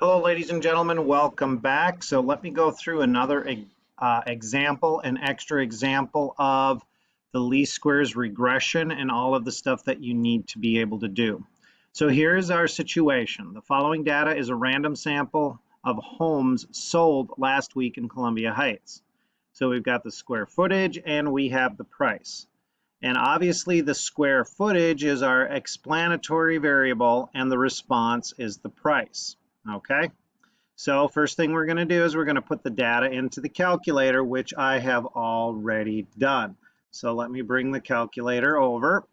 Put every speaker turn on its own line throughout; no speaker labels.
Hello, ladies and gentlemen. Welcome back. So let me go through another example, an extra example of the least squares regression and all of the stuff that you need to be able to do. So here's our situation. The following data is a random sample of homes sold last week in Columbia Heights. So we've got the square footage and we have the price. And obviously the square footage is our explanatory variable and the response is the price. Okay, so first thing we're going to do is we're going to put the data into the calculator, which I have already done. So let me bring the calculator over.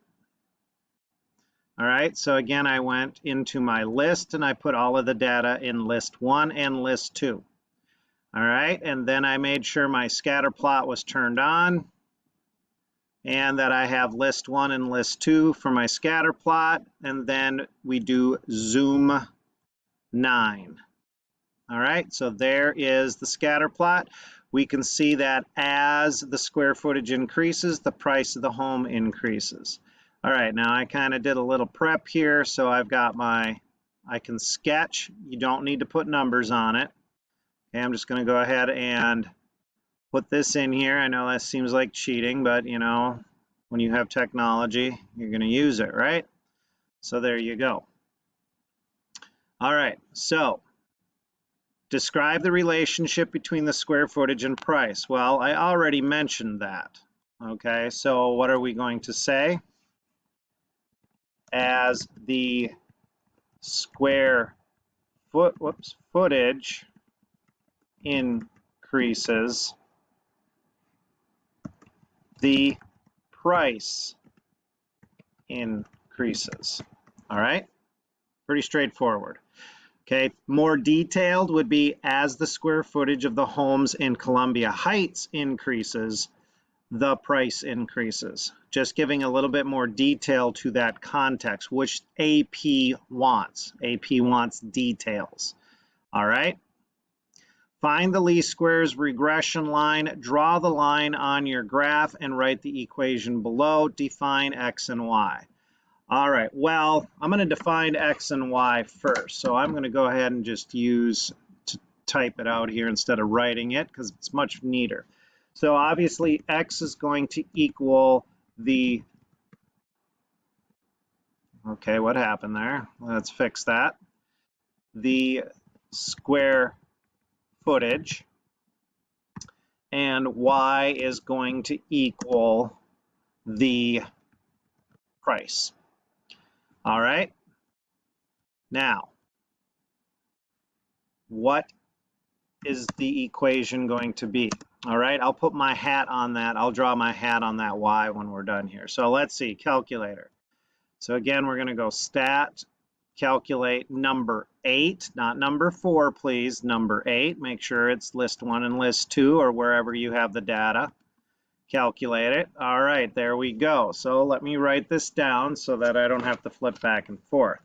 All right, so again, I went into my list and I put all of the data in list 1 and list 2. All right, and then I made sure my scatter plot was turned on and that I have list 1 and list 2 for my scatter plot, and then we do zoom 9. All right, so there is the scatter plot. We can see that as the square footage increases, the price of the home increases. All right, now I kind of did a little prep here, so I've got I can sketch. You don't need to put numbers on it. Okay, I'm just going to go ahead and put this in here. I know that seems like cheating, but you know, when you have technology, you're going to use it, right? So there you go. All right, so describe the relationship between the square footage and price. Well, I already mentioned that. Okay, so what are we going to say? As the square footage increases, the price increases. All right, pretty straightforward. Okay, more detailed would be as the square footage of the homes in Columbia Heights increases, the price increases. Just giving a little bit more detail to that context, which AP wants. AP wants details. All right. Find the least squares regression line, draw the line on your graph, and write the equation below. Define X and Y. All right, well, I'm going to define X and Y first. So I'm going to go ahead and just type it out here instead of writing it because it's much neater. So obviously X is going to equal the, okay, what happened there? Let's fix that. The square footage, and Y is going to equal the price. All right. Now, what is the equation going to be? All right, I'll put my hat on that. I'll draw my hat on that Y when we're done here. So let's see, calculator. So again, we're going to go stat, calculate number 8, not number 4, please, number 8. Make sure it's list 1 and list 2 or wherever you have the data. Calculate it. All right, there we go. So let me write this down so that I don't have to flip back and forth.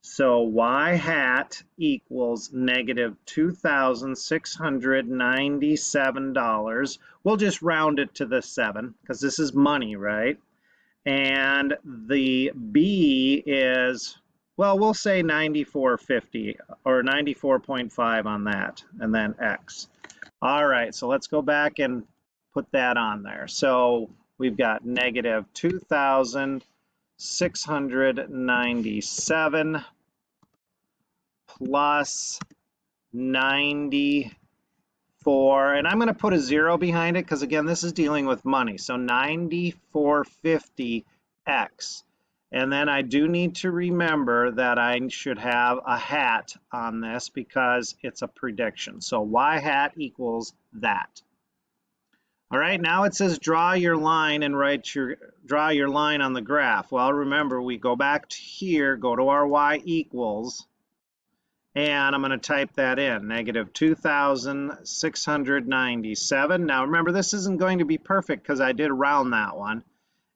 So Y hat equals negative $2,697. We'll just round it to the 7 because this is money, right? And the B is, well, we'll say 94.50 or 94.5 on that, and then X. All right, so let's go back and put that on there. So we've got negative 2,697 plus 94, and I'm going to put a 0 behind it because again this is dealing with money, so 94.50 X. And then I do need to remember that I should have a hat on this because it's a prediction. So Y hat equals that. All right, now it says draw your line and draw your line on the graph. Well, remember, we go back to here, go to our Y equals, and I'm going to type that in, negative 2,697. Now remember, this isn't going to be perfect because I did round that one.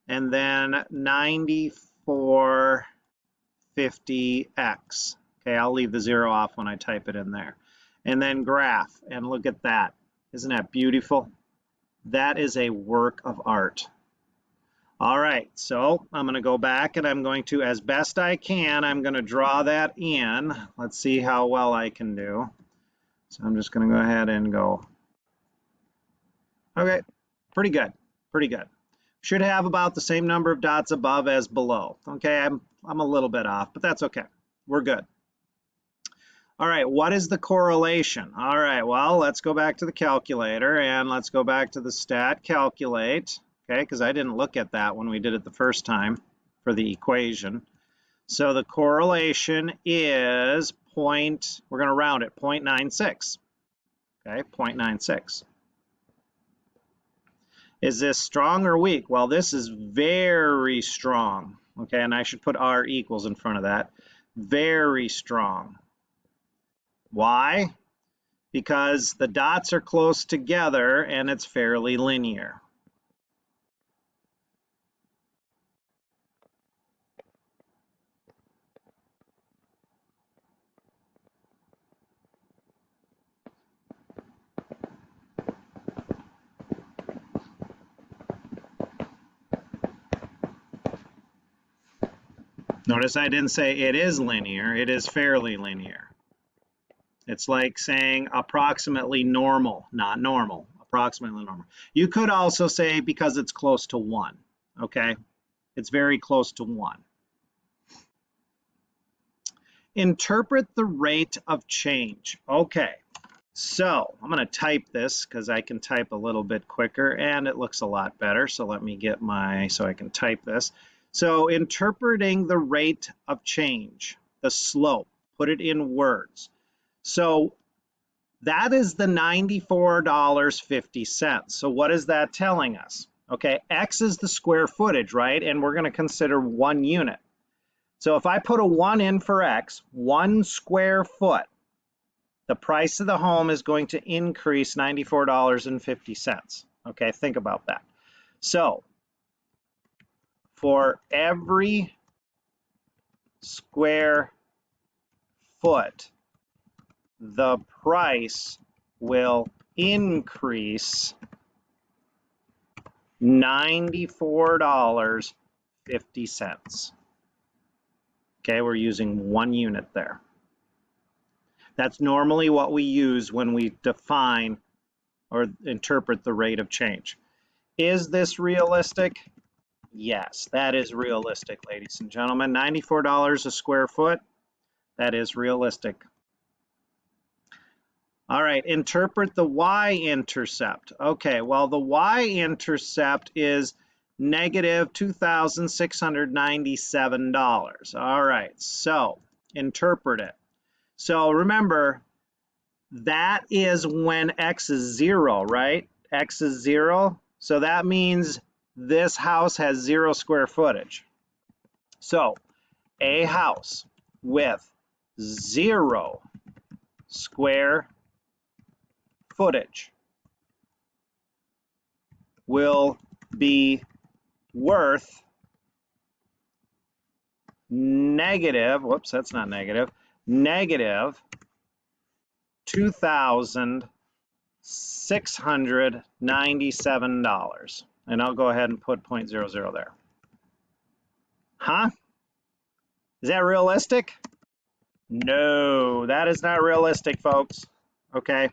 And then 94.50x. Okay, I'll leave the 0 off when I type it in there. And then graph, and look at that. Isn't that beautiful? That is a work of art. All right, so I'm going to go back and I'm going to, as best I can, I'm going to draw that in. Let's see how well I can do. So I'm just going to go ahead and go. Okay, pretty good, pretty good. Should have about the same number of dots above as below. Okay, I'm a little bit off, but that's okay. We're good. All right, what is the correlation? All right, well, let's go back to the calculator and let's go back to the stat calculate, okay, because I didn't look at that when we did it the first time for the equation. So the correlation is we're going to round it, 0.96, okay, 0.96. Is this strong or weak? Well, this is very strong, okay, and I should put R equals in front of that. Very strong. Why? Because the dots are close together and it's fairly linear. Notice I didn't say it is linear, it is fairly linear. It's like saying approximately normal, not normal, approximately normal. You could also say because it's close to 1, okay? It's very close to 1. Interpret the rate of change. Okay, so I'm going to type this because I can type a little bit quicker and it looks a lot better. So let me get so I can type this. So interpreting the rate of change, the slope, put it in words. So that is the $94.50. So what is that telling us? Okay, X is the square footage, right? And we're going to consider 1 unit. So if I put a 1 in for X, 1 square foot, the price of the home is going to increase $94.50. Okay, think about that. So for every square foot, the price will increase $94.50. Okay, we're using 1 unit there. That's normally what we use when we define or interpret the rate of change. Is this realistic? Yes, that is realistic, ladies and gentlemen. $94 a square foot, that is realistic. All right, interpret the Y-intercept. Okay, well, the Y-intercept is negative $2,697. All right, so interpret it. So remember, that is when X is 0, right? X is 0, so that means this house has 0 square footage. So a house with 0 square footage will be worth negative, whoops, that's not negative, negative $2,697. And I'll go ahead and put 0.00 there. Huh? Is that realistic? No, that is not realistic, folks. Okay.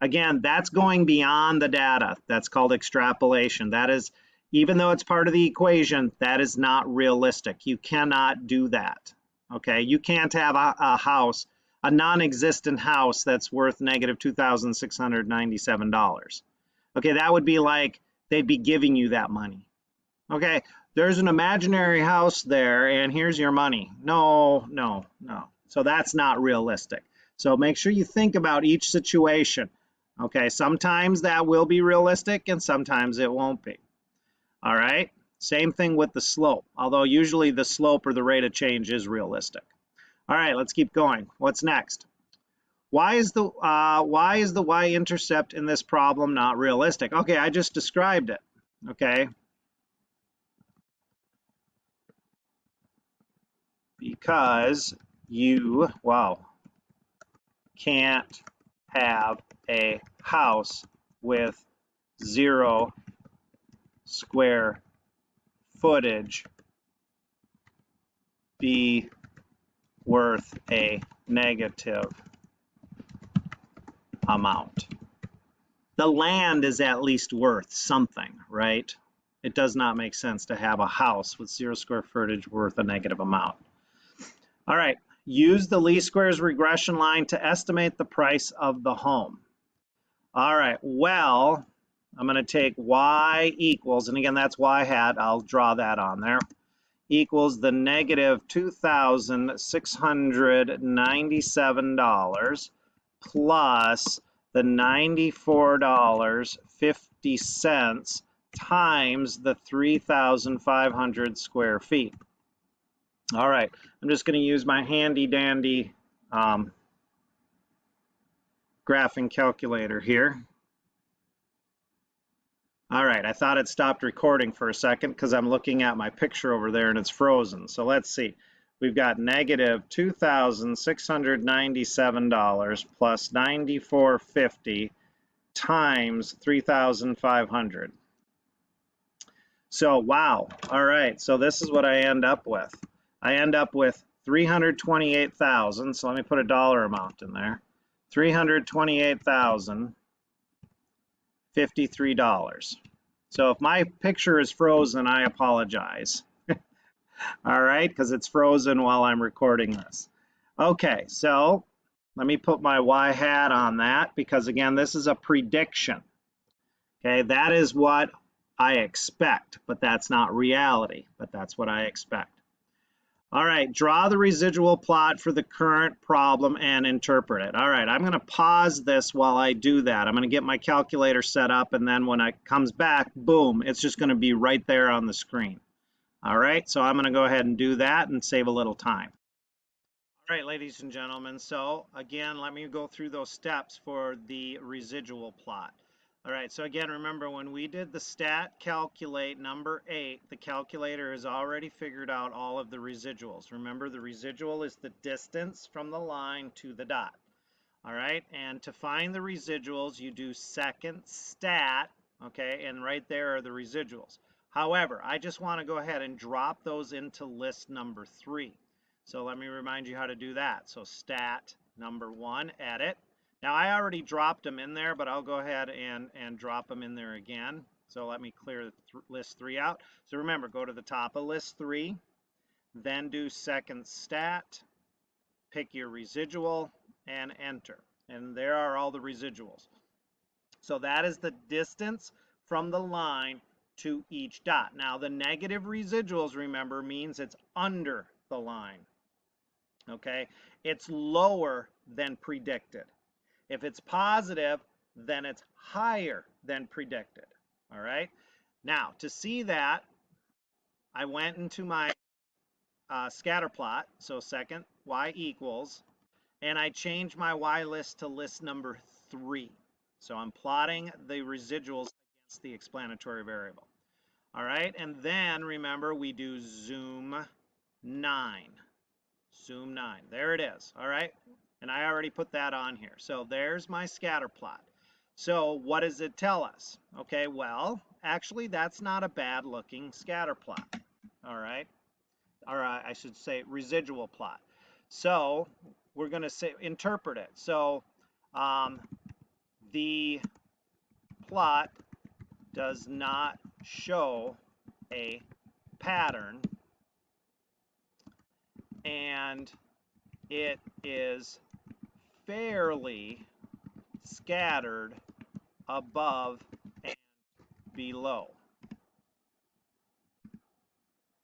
Again, that's going beyond the data. That's called extrapolation. That is, even though it's part of the equation, that is not realistic. You cannot do that. Okay. You can't have a house, a non-existent house that's worth negative $2,697. Okay. That would be like they'd be giving you that money. Okay. There's an imaginary house there and here's your money. No, no, no. So that's not realistic. So make sure you think about each situation. Okay, sometimes that will be realistic and sometimes it won't be. All right, same thing with the slope, although usually the slope or the rate of change is realistic. All right, let's keep going. What's next? Why is the Y-intercept in this problem not realistic? Okay, I just described it. Okay. Because you, can't have a house with 0 square footage be worth a negative amount? The land is at least worth something, right? It does not make sense to have a house with 0 square footage worth a negative amount. All right, use the least squares regression line to estimate the price of the home. All right, well, I'm going to take y equals, and again, that's y hat, I'll draw that on there, equals the negative $2,697 plus the $94.50 times the 3,500 square feet. All right, I'm just going to use my handy dandy graphing calculator here. All right, I thought it stopped recording for a second because I'm looking at my picture over there and it's frozen. So let's see. We've got negative $2,697 plus $94.50 times 3,500. So wow. All right, so this is what I end up with. I end up with 328,000. So let me put a dollar amount in there. $328,053. So if my picture is frozen, I apologize. All right, because it's frozen while I'm recording this. Okay, so let me put my y hat on that because again, this is a prediction. Okay, that is what I expect, but that's not reality, but that's what I expect. All right, draw the residual plot for the current problem and interpret it. All right, I'm going to pause this while I do that. I'm going to get my calculator set up, and then when it comes back, boom, it's just going to be right there on the screen. All right, so I'm going to go ahead and do that and save a little time. All right, ladies and gentlemen, so again, let me go through those steps for the residual plot. All right, so again, remember when we did the stat calculate number 8, the calculator has already figured out all of the residuals. Remember, the residual is the distance from the line to the dot. All right, and to find the residuals, you do second stat, okay, and right there are the residuals. However, I just want to go ahead and drop those into list number 3. So let me remind you how to do that. So stat number 1, edit. Now I already dropped them in there, but I'll go ahead and drop them in there again. So let me clear list 3 out. So remember, go to the top of list 3, then do second stat, pick your residual, and enter. And there are all the residuals. So that is the distance from the line to each dot. Now the negative residuals, remember, means it's under the line. Okay, it's lower than predicted. If it's positive, then it's higher than predicted. All right, now to see that, I went into my scatter plot, so second y equals, and I changed my y list to list number 3. So I'm plotting the residuals against the explanatory variable. All right, and then remember we do zoom 9. Zoom 9, there it is. All right, and I already put that on here. So there's my scatter plot. So what does it tell us? Okay, well, actually that's not a bad looking scatter plot. All right, or I should say residual plot. So we're going to say interpret it. So the plot does not show a pattern, and it is fairly scattered above and below.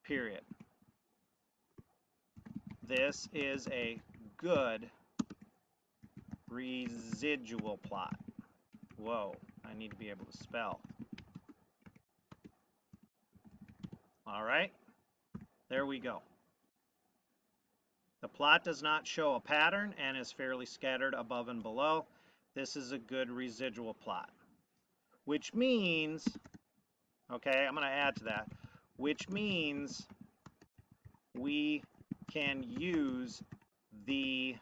Period. This is a good residual plot. Whoa, I need to be able to spell. All right, there we go. The plot does not show a pattern and is fairly scattered above and below. This is a good residual plot, which means, okay, I'm going to add to that, which means we can use the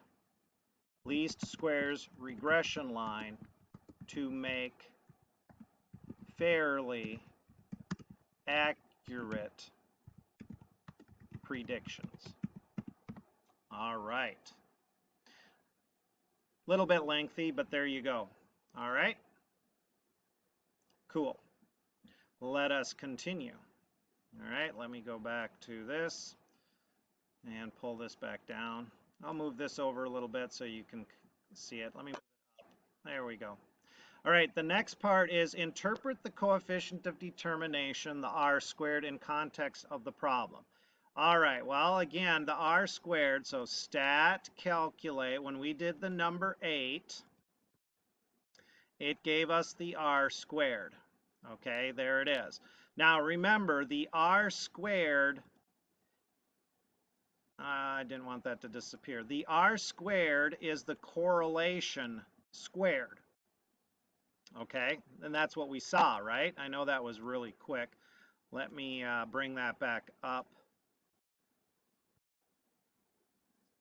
least squares regression line to make fairly accurate predictions. All right. Little bit lengthy, but there you go. All right. Cool. Let us continue. All right, let me go back to this and pull this back down. I'll move this over a little bit so you can see it. Let me move it up. There we go. All right, the next part is interpret the coefficient of determination, the r squared, in context of the problem. All right, well, again, the r squared, so stat calculate, when we did the number 8, it gave us the r squared. Okay, there it is. Now remember, the r squared, I didn't want that to disappear. The r squared is the correlation squared. Okay, and that's what we saw, right? I know that was really quick. Let me bring that back up.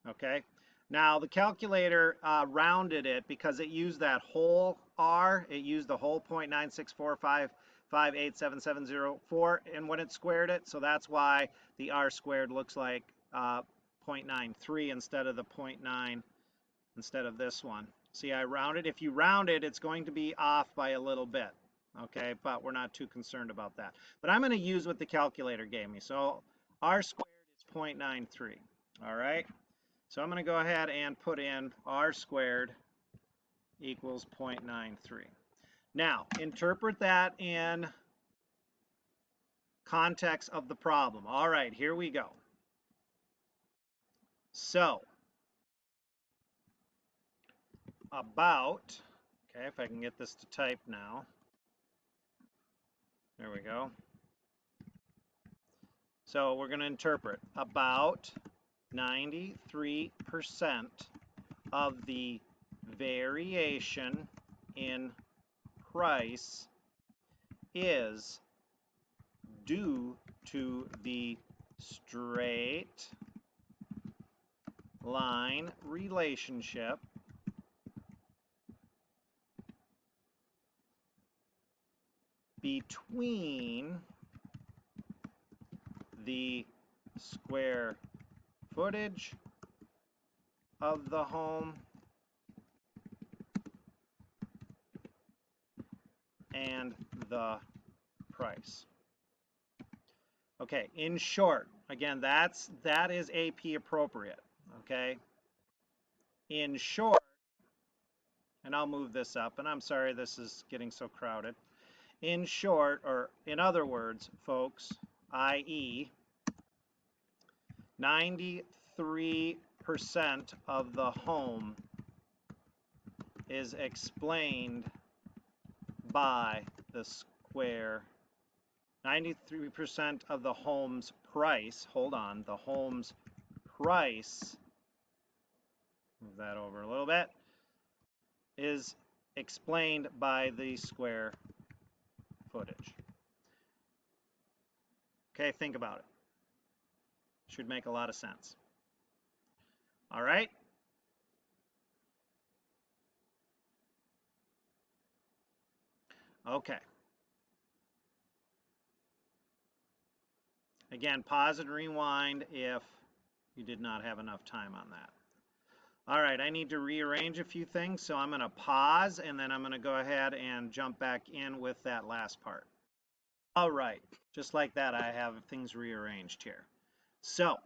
Okay, now the calculator rounded it because it used that whole r. It used the whole 0.96455877704, and when it squared it, so that's why the r squared looks like 0.93 instead of the 0.9 instead of this one. See, I rounded. If you round it, it's going to be off by a little bit. Okay, but we're not too concerned about that. But I'm going to use what the calculator gave me. So r squared is 0.93. All right. So I'm going to go ahead and put in r squared equals 0.93. Now, interpret that in context of the problem. All right, here we go. So, about, okay, if I can get this to type now. There we go. So we're going to interpret about 93% of the variation in price is due to the straight line relationship between the square footage of the home and the price. Okay, in short, again, that is AP appropriate, okay? In short, and I'll move this up, and I'm sorry this is getting so crowded. In short, or in other words, folks, i.e., 93% of the home is explained by the square. 93% of the home's price, hold on, the home's price, move that over a little bit, is explained by the square footage. Okay, think about it. Should make a lot of sense. All right. Okay. Again, pause and rewind if you did not have enough time on that. All right, I need to rearrange a few things, so I'm going to pause and then I'm going to go ahead and jump back in with that last part. All right, just like that, I have things rearranged here. So,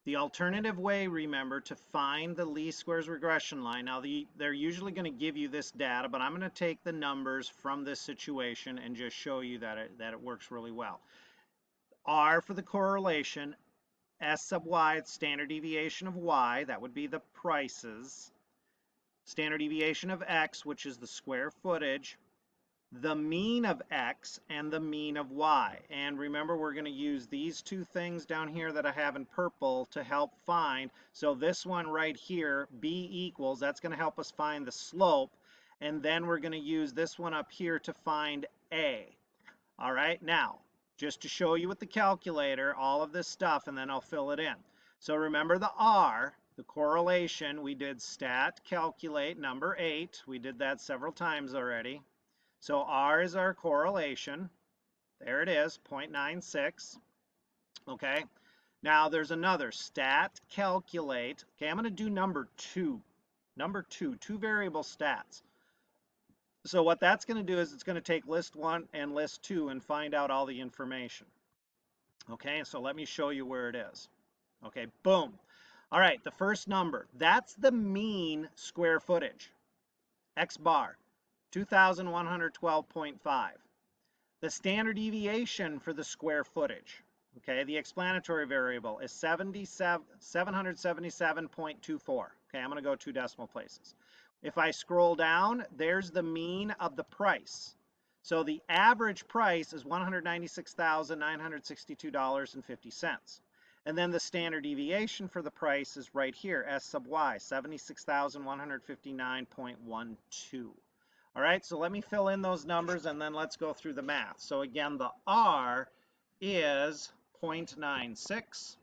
the alternative way, remember, to find the least squares regression line, now they're usually going to give you this data, but I'm going to take the numbers from this situation and just show you that it works really well. R for the correlation, S sub y, standard deviation of y, that would be the prices, standard deviation of x, which is the square footage, the mean of x, and the mean of y. And remember, we're going to use these two things down here that I have in purple to help find. So this one right here, b equals, that's going to help us find the slope. And then we're going to use this one up here to find a. All right, now, just to show you with the calculator, all of this stuff, and then I'll fill it in. So remember the R, the correlation, we did stat calculate number 8. We did that several times already. So R is our correlation. There it is, 0.96. Okay. Now there's another stat calculate. Okay, I'm going to do number two. Number two variable stats. So what that's going to do is it's going to take list 1 and list 2 and find out all the information. Okay, so let me show you where it is. Okay, boom. All right, the first number, that's the mean square footage. X bar, 2,112.5. The standard deviation for the square footage, okay, the explanatory variable is 777.24. Okay, I'm going to go 2 decimal places. If I scroll down, there's the mean of the price. So the average price is $196,962.50. And then the standard deviation for the price is right here, S sub Y, 76,159.12. All right, so let me fill in those numbers and then let's go through the math. So again, the R is 0.96.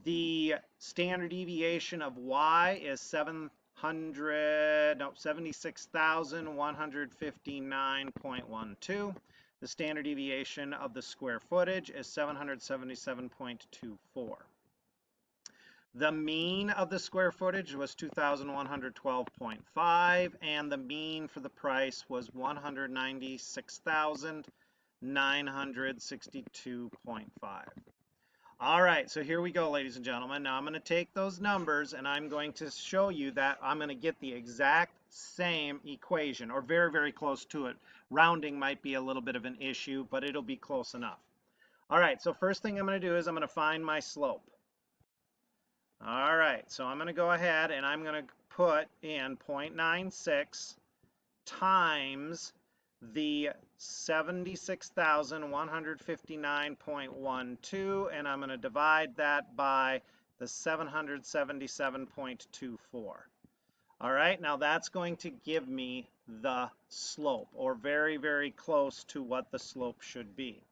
The standard deviation of Y is 76,159.12. The standard deviation of the square footage is 777.24. The mean of the square footage was 2,112.5, and the mean for the price was 196,962.5. All right, so here we go, ladies and gentlemen. Now I'm going to take those numbers and I'm going to show you that I'm going to get the exact same equation, or very, very close to it. Rounding might be a little bit of an issue, but it'll be close enough. All right, so first thing I'm going to do is I'm going to find my slope. All right, so I'm going to go ahead and I'm going to put in 0.96 times the 76,159.12, and I'm going to divide that by the 777.24. All right, now that's going to give me the slope, or very, very close to what the slope should be.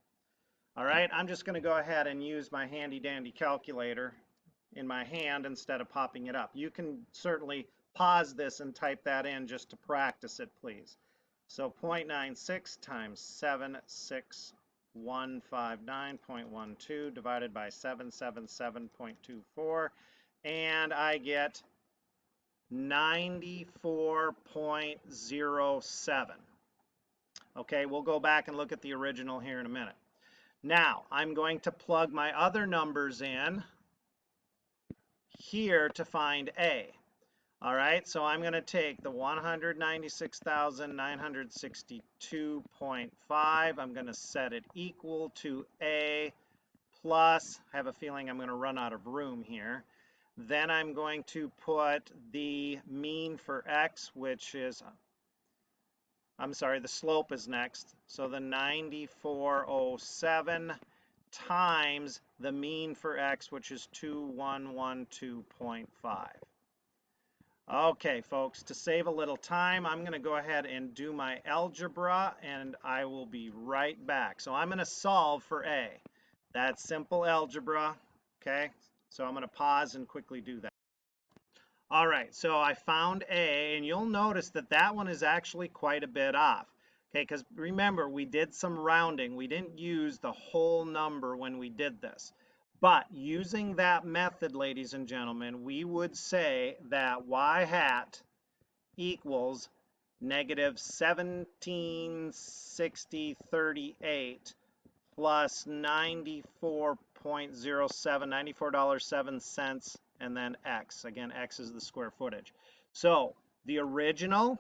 All right, I'm just going to go ahead and use my handy dandy calculator in my hand instead of popping it up. You can certainly pause this and type that in just to practice it, please. So 0.96 times 76159.12 divided by 777.24, and I get 94.07. Okay, we'll go back and look at the original here in a minute. Now, I'm going to plug my other numbers in here to find A. All right, so I'm going to take the 196,962.5. I'm going to set it equal to A plus, I have a feeling I'm going to run out of room here. Then I'm going to put the mean for X, which is, I'm sorry, the slope is next. So the 9407 times the mean for X, which is 2112.5. Okay, folks, to save a little time, I'm going to go ahead and do my algebra, and I will be right back. So I'm going to solve for A. That's simple algebra, okay? So I'm going to pause and quickly do that. All right, so I found A, and you'll notice that that one is actually quite a bit off. Okay, because remember, we did some rounding. We didn't use the whole number when we did this. But using that method, ladies and gentlemen, we would say that y hat equals negative 1760.38 plus 94.07, $94.07, and then X. Again, X is the square footage. So the original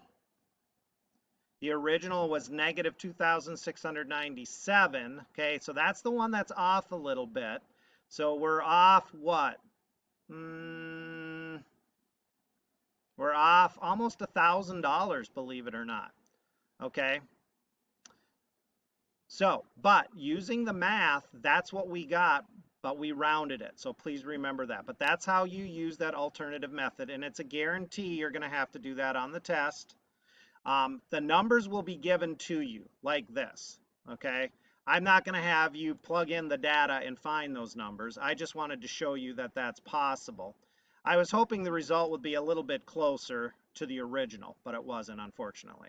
was negative 2,697. Okay, so that's the one that's off a little bit. So we're off what? We're off almost $1,000, believe it or not. Okay. So, but using the math, that's what we got, but we rounded it. So please remember that. But that's how you use that alternative method, and it's a guarantee you're going to have to do that on the test. The numbers will be given to you like this, okay? I'm not going to have you plug in the data and find those numbers. I just wanted to show you that that's possible. I was hoping the result would be a little bit closer to the original, but it wasn't, unfortunately.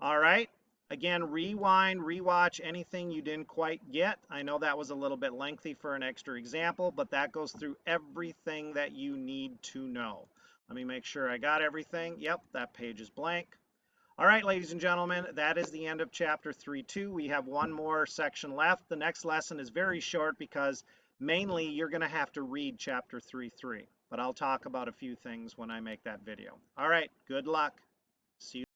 All right, Again, rewind, rewatch anything you didn't quite get. I know that was a little bit lengthy for an extra example, but that goes through everything that you need to know. Let me make sure I got everything. Yep, that page is blank. All right, ladies and gentlemen, that is the end of chapter 3.2. We have one more section left. The next lesson is very short because mainly you're going to have to read chapter 3.3, but I'll talk about a few things when I make that video. All right, good luck. See you.